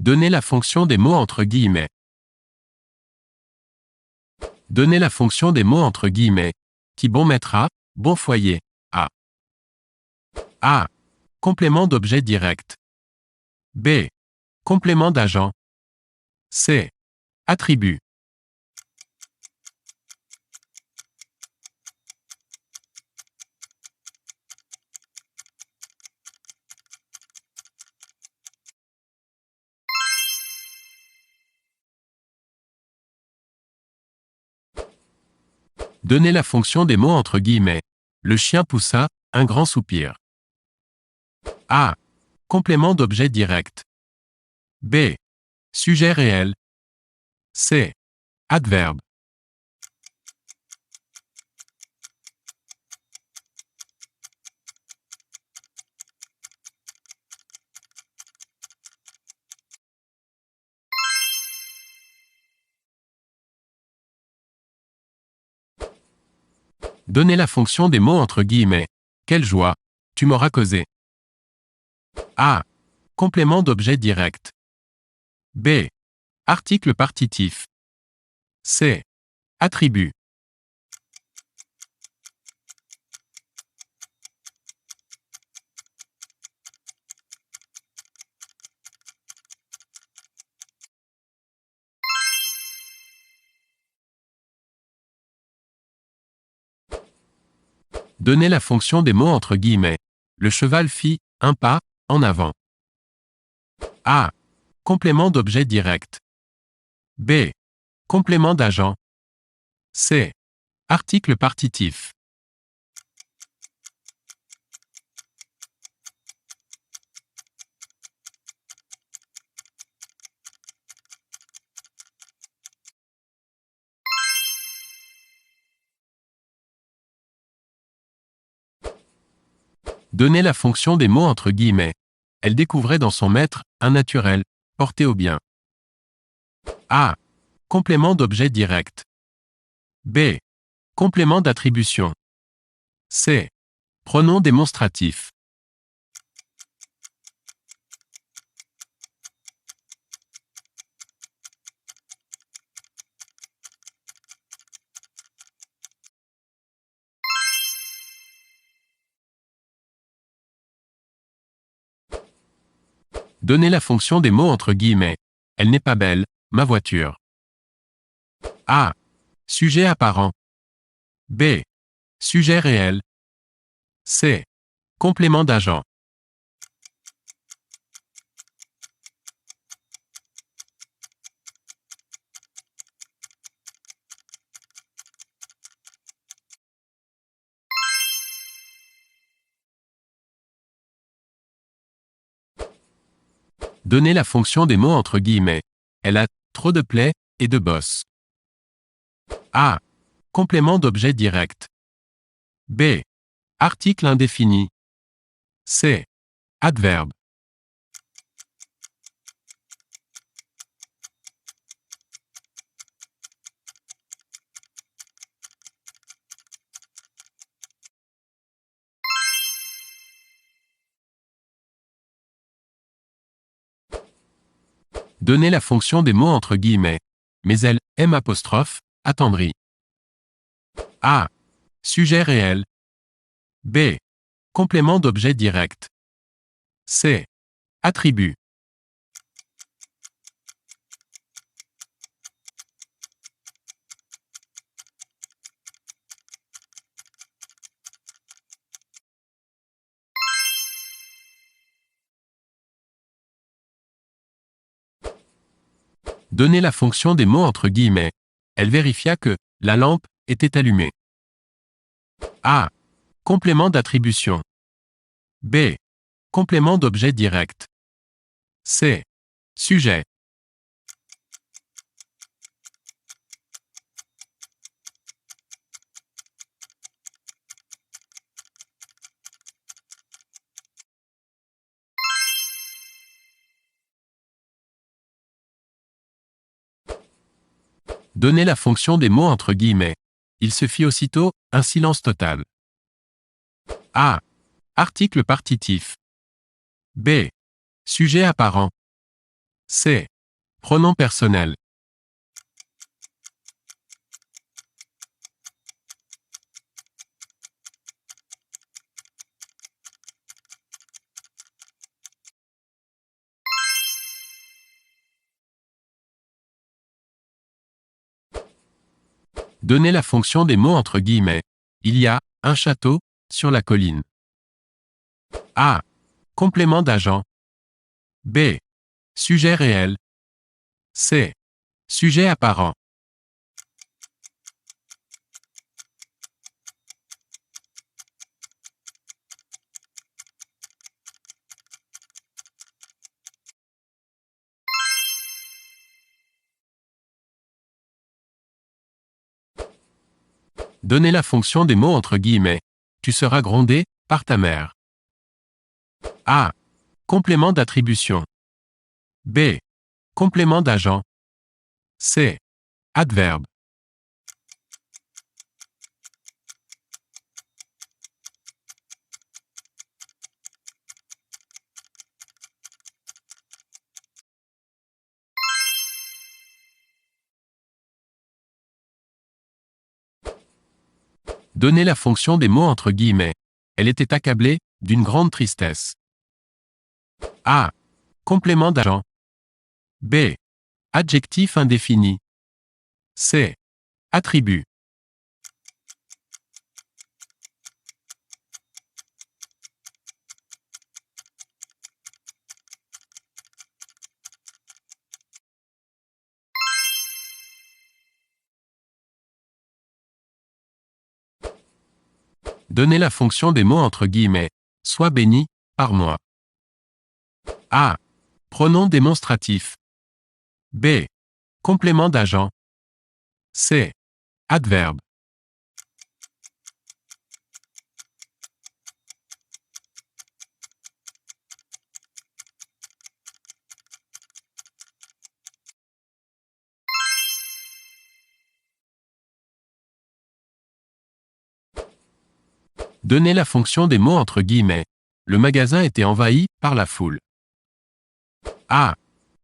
Donnez la fonction des mots entre guillemets. Donnez la fonction des mots entre guillemets. Qui bon mettra, bon foyer, A. A. Complément d'objet direct. B. Complément d'agent. C. Attribut. Donnez la fonction des mots entre guillemets. Le chien poussa, un grand soupir. A. Complément d'objet direct. B. Sujet réel. C. Adverbe. Donnez la fonction des mots entre guillemets. Quelle joie, tu m'auras causé. A. Complément d'objet direct. B. Article partitif. C. Attribut. Donnez la fonction des mots entre guillemets. Le cheval fit un pas en avant. A. Complément d'objet direct. B. Complément d'agent. C. Article partitif. Donnez la fonction des mots entre guillemets. Elle découvrait dans son maître un naturel, porté au bien. A. Complément d'objet direct. B. Complément d'attribution. C. Pronom démonstratif. Donnez la fonction des mots entre guillemets. Elle n'est pas belle, ma voiture. A. Sujet apparent. B. Sujet réel. C. Complément d'agent. Donnez la fonction des mots entre guillemets. Elle a trop de plaies et de bosses. A. Complément d'objet direct. B. Article indéfini. C. Adverbe. Donnez la fonction des mots entre guillemets. Mais elle, M', attendri. A. Sujet réel. B. Complément d'objet direct. C. Attribut. Donnez la fonction des mots entre guillemets. Elle vérifia que la lampe était allumée. A. Complément d'attribution. B. Complément d'objet direct. C. Sujet. Donnez la fonction des mots entre guillemets. Il se fit aussitôt un silence total. A. Article partitif. B. Sujet apparent. C. Pronom personnel. Donnez la fonction des mots entre guillemets. Il y a un château sur la colline. A. Complément d'agent. B. Sujet réel. C. Sujet apparent. Donnez la fonction des mots entre guillemets. Tu seras grondé par ta mère. A. Complément d'attribution. B. Complément d'agent. C. Adverbe. Donnez la fonction des mots entre guillemets. Elle était accablée d'une grande tristesse. A. Complément d'agent. B. Adjectif indéfini. C. Attribut. Donnez la fonction des mots entre guillemets. Sois béni par moi. A. Pronom démonstratif. B. Complément d'agent. C. Adverbe. Donnez la fonction des mots entre guillemets. Le magasin était envahi par la foule. A.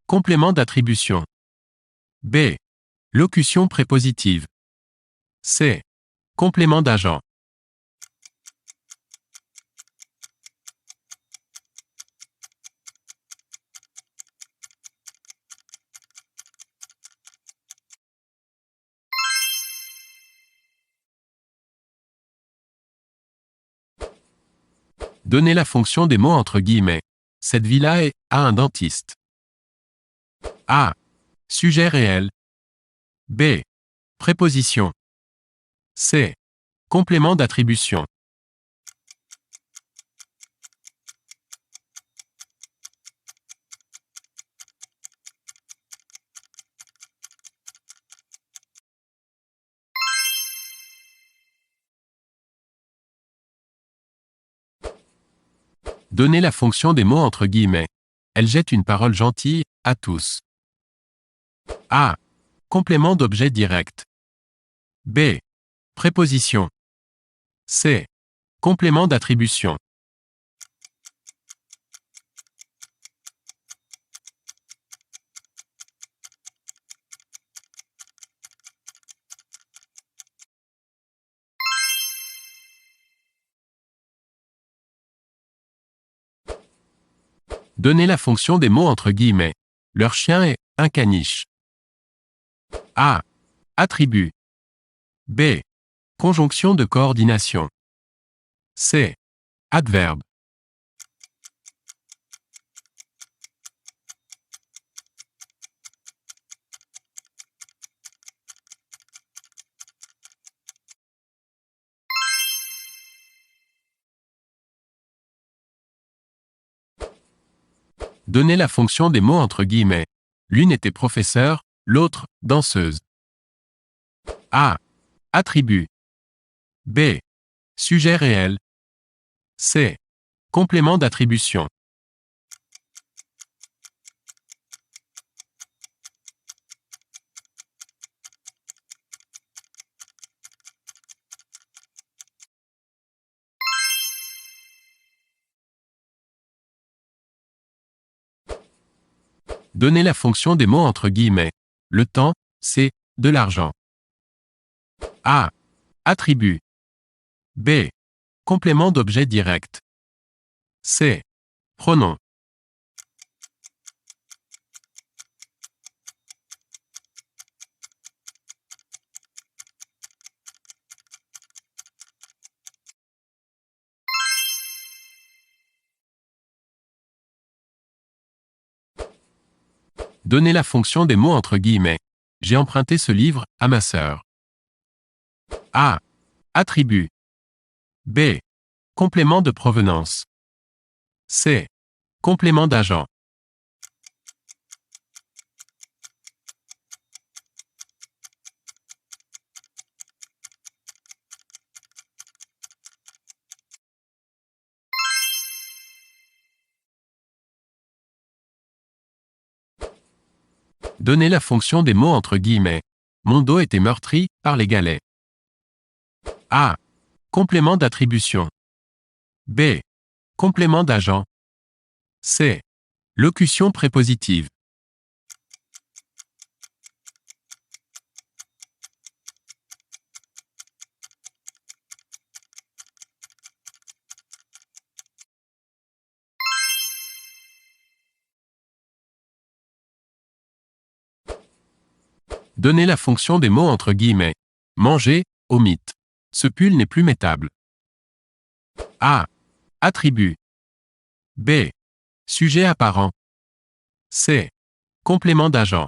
Complément d'attribution. B. Locution prépositive. C. Complément d'agent. Donnez la fonction des mots entre guillemets. Cette villa a un dentiste. A. Sujet réel. B. Préposition. C. Complément d'attribution. Donnez la fonction des mots entre guillemets. Elle jette une parole gentille à tous. A. Complément d'objet direct. B. Préposition. C. Complément d'attribution. Donnez la fonction des mots entre guillemets. Leur chien est un caniche. A. Attribut. B. Conjonction de coordination. C. Adverbe. Donnez la fonction des mots entre guillemets. L'une était professeure, l'autre danseuse. A. Attribut. B. Sujet réel. C. Complément d'attribution. Donnez la fonction des mots entre guillemets. Le temps, c'est de l'argent. A. Attribut. B. Complément d'objet direct. C. Pronom. Donnez la fonction des mots entre guillemets. J'ai emprunté ce livre à ma sœur. A. Attribut. B. Complément de provenance. C. Complément d'agent. Donnez la fonction des mots entre guillemets. Mon dos était meurtri par les galets. A. Complément d'attribution. B. Complément d'agent. C. Locution prépositive. Donnez la fonction des mots entre guillemets. Manger, omite. Ce pull n'est plus mettable. A. Attribut. B. Sujet apparent. C. Complément d'agent.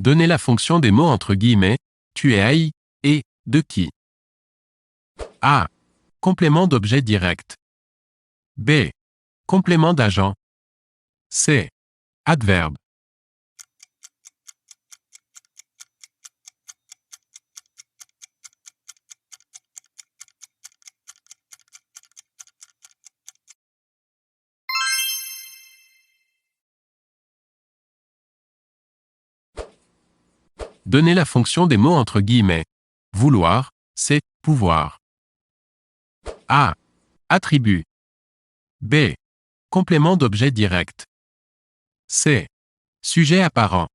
Donnez la fonction des mots entre guillemets. Tu es haï et de qui. A. Complément d'objet direct. B. Complément d'agent. C. Adverbe. Donnez la fonction des mots entre guillemets. Vouloir, c'est pouvoir. A. Attribut. B. Complément d'objet direct. C. Sujet apparent.